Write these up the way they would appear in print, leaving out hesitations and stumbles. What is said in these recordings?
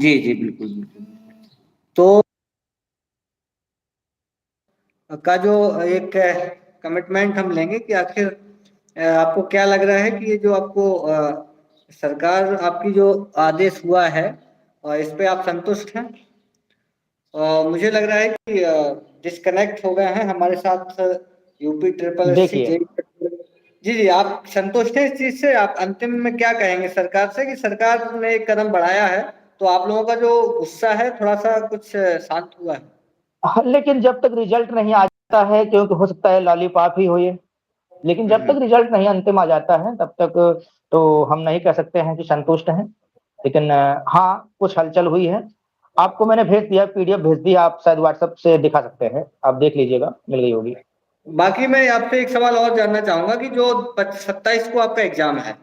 जी, जी, बिल्कुल, बिल्कुल। तो का जो एक कमिटमेंट हम लेंगे कि आखिर आपको क्या लग रहा है कि ये जो आपको सरकार आपकी जो आदेश हुआ है इस पे आप संतुष्ट हैं? मुझे लग रहा है कि डिस्कनेक्ट हो गए हैं हमारे साथ यूपी ट्रिपल एससी देखिए, जेई। जी, जी, आप संतुष्ट हैं इस चीज़ से? आप अंतिम में क्या कहेंगे सरकार से कि सरकार ने एक कदम बढ़ाया है, तो आप लोगों का जो गुस्सा है थोड़ा-सा कुछ शांत हुआ है? हाँ, लेकिन जब तक रिजल्ट नहीं आ जाता है, क्योंकि हो सकता है लॉलीपॉप ही हो ये, लेकिन हुँ, जब हुँ। तक रिजल्ट नहीं अंतिम आ जाता है तब तक तो हम नहीं कह सकते हैं कि संतुष्ट हैं। लेकिन हाँ, कुछ हलचल हुई है। आपको मैंने भेज दिया, पीडीएफ भेज दी, आप शायद व्हाट्सएप से दिखा सकते हैं। आप देख लीजिएगा, मिल गई होगी। बाकी मैं आपसे एक सवाल और जानना चाहूँगा कि जो 27 को आपका एग्ज़ाम है,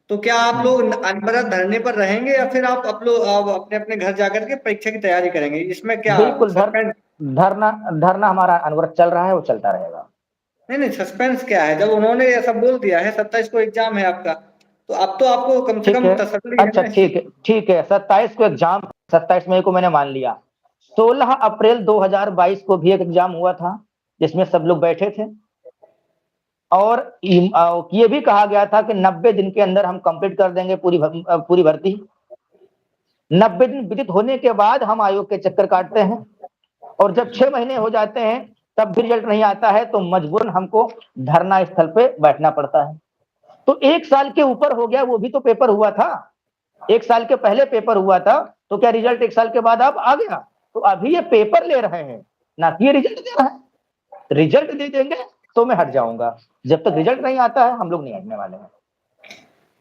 तो क्या आप हुँ। लोग अनवरत धरने पर रहेंगे या फिर आप लोग अपने-अपने घर जाकर के परीक्षा की तैयारी करेंगे? इसमें क्या बिल्कुल, सस्पेंस? धरना धरना हमारा अनवरत चल रहा है, वो चलता रहेगा। नहीं, नहीं, सस्पेंस क्या है? जब उन्होंने ऐसा बोल दिया है 27 को एग्ज़ाम है आपका, तो अब तो आपको कम से ठीक कम है। तसल्ली है अच्छा, ना इस चीज़ ठीक है, की? ठीक है। 27 को एग्ज़ाम, 27 मई को मैंने मान लिया। 16 अप्रैल 2022 को भी एक एग्ज़ाम हुआ था, जिसमें सब लोग बैठे थे और ये भी कहा गया था कि 90 दिन के अंदर हम कंप्लीट कर देंगे पूरी भर्ती। 90 दिन विदित होने के बाद हम आयोग के चक्कर काटते हैं और हुँ, जब हुँ। 6 महीने हो जाते हैं, तब भी रिजल्ट नहीं आता है, तो मजबूरन हमको धरना स्थल पे बैठना पड़ता है। तो 1 साल के ऊपर हो गया, वो भी तो पेपर हुआ था। 1 साल के पहले पेपर हुआ था, तो क्या रिजल्ट 1 साल के बाद अब आ गया? तो अभी ये पेपर ले रहे हैं, ना कि ये रिजल्ट दे रहा है। रिजल्ट दे देंगे, तो मैं हट जाऊँगा। जब तक रिजल्ट नहीं आता है, हम लोग नहीं हटने वाले हैं।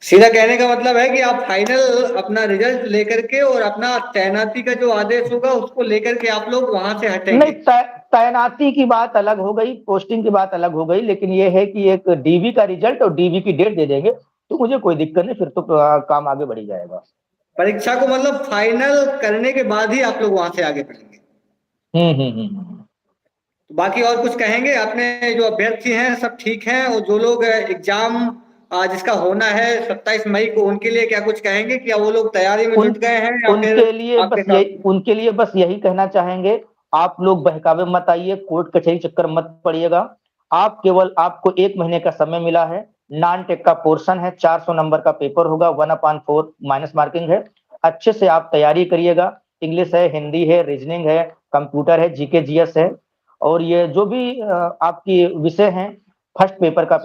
सीधा कहने का मतलब है कि आप फाइनल अपना रिजल्ट लेकर के और अपना तैनाती का जो आदेश होगा उसको लेकर के आप लोग वहाँ से नहीं, हटेंगे। तैनाती की बात अलग हो गई, पोस्टिंग की बात अलग हो गई, लेकिन ये है कि एक डीवी का रिजल्ट और डीवी की डेट दे देंगे, तो मुझे कोई दिक्कत नहीं, फिर तो काम आगे बढ़ ही जाएगा। परीक्षा को मतलब फाइनल करने के बाद ही आप लोग वहाँ से आगे बढ़ेंगे। हुँ। तो बाकी और कुछ कहेंगे? अपने जो अभ्यर्थी हैं सब ठीक हैं और जो लोग एग्ज़ाम जिसका होना है 27 मई को उनके लिए क्या कुछ कहेंगे? क्या वो लोग तैयारी में उन जुट गए हैं या फिर आपके साथ? उनके लिए बस यही कहना चाहेंगे, आप लोग बहकावे मत आइए, कोर्ट कचहरी चक्कर मत पड़िएगा। आपको 1 महीने का समय मिला है, नॉन-टेक का पोर्शन है, 400 नंबर का पेपर होगा, 1/4 माइनस मार्किंग है। अच्छे से आप तैयारी करिएगा, इंग्लिश है, हिंदी है, रीजनिंग है, कंप्यूटर है, जीके, जीएस है और ये जो भी आपकी विषय हैं, फर्स्ट पेपर का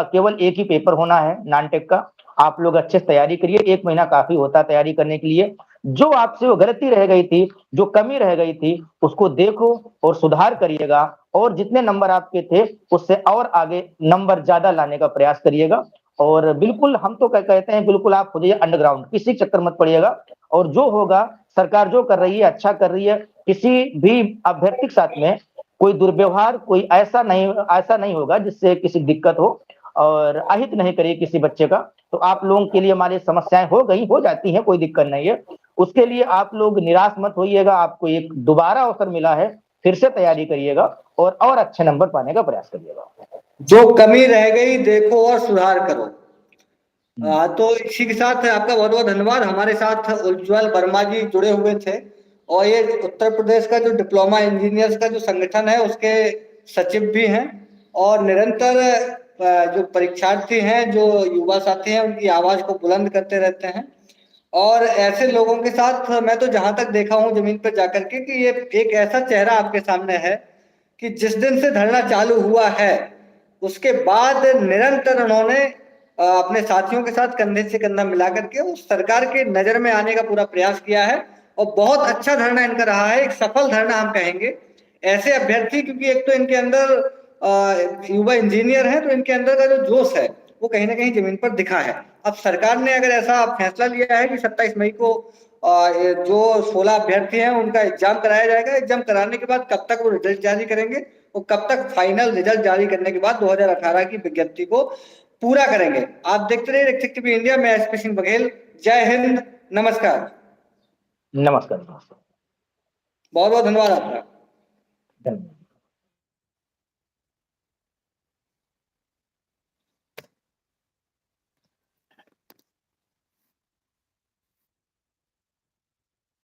केवल एक ही पेपर होना है नॉन-टेक का। आप लोग अच्छे से तैयारी करिए, 1 महीना काफ़ी होता है तैयारी करने के लिए। जो आपसे वो गलती रह गई थी, जो कमी रह गई थी, उसको देखो और सुधार करिएगा और जितने नंबर आपके थे, उससे और आगे नंबर ज़्यादा लाने का प्रयास करिएगा और बिल्कुल हम तो कहते हैं बिल्कुल आप हो जाइए अंडरग्राउंड, किसी चक्कर मत पड़िएगा और जो होगा सरकार जो कर रही है, अच्छा कर रही है। किसी भी अभ्यर्थी के साथ में कोई दुर्व्यवहार, कोई ऐसा नहीं होगा जिससे किसी दिक्कत हो और अहित नहीं करिए किसी बच्चे का। तो आप लोगों के लिए हमारी समस्याएँ हो जाती हैं, कोई दिक्कत नहीं है। उसके लिए आप लोग निराश मत होइएगा, आपको एक दोबारा अवसर मिला है, फिर से तैयारी करिएगा और अच्छे नंबर पाने का प्रयास करिएगा। जो कमी रह गई देखो और सुधार करो। हुँ। तो इसी के साथ आपका बहुत-बहुत धन्यवाद। हमारे साथ उज्ज्वल वर्मा जी जुड़े हुए थे और ये उत्तर प्रदेश का जो डिप्लोमा इंजीनियर्स का जो संगठन है उसके सचिव भी हैं और निरंतर जो परीक्षार्थी हैं, जो युवा साथी हैं उनकी आवाज़ को बुलंद करते रहते हैं और ऐसे लोगों के साथ मैं तो जहाँ तक देखा हूँ ज़मीन पर जाकर के कि ये एक ऐसा चेहरा आपके सामने है कि जिस दिन से धरना चालू हुआ है, उसके बाद निरंतर उन्होंने अपने साथियों के साथ कंधे से कंधा मिला करके उस सरकार के नज़र में आने का पूरा प्रयास किया है और बहुत अच्छा धरना इनका रहा है, एक सफल धरना हम कहेंगे। ऐसे अभ्यर्थी क्योंकि एक तो इनके अंदर युवा इंजीनियर हैं, तो इनके अंदर का जो जोश है, वो कहीं न कहीं ज़मीन पर दिखा है। अब सरकार ने अगर ऐसा फैसला लिया है कि 27 मई को ये जो 16 अभ्यर्थी हैं उनका एग्ज़ाम कराया जाएगा। एग्ज़ाम कराने के बाद कब तक वो रिज़ल्ट जारी करेंगे और कब तक फाइनल रिज़ल्ट जारी करने के बाद 2018 की विज्ञप्ति को पूरा करेंगे। आप देखते रहिए रेक्सिक टीवी इंडिया, मैं एसपी सिंह बघेल। जय हिंद, नमस्कार। नमस्कार, नमस्कार। बहुत-बहुत धन्यवाद आपका। धन्यवाद।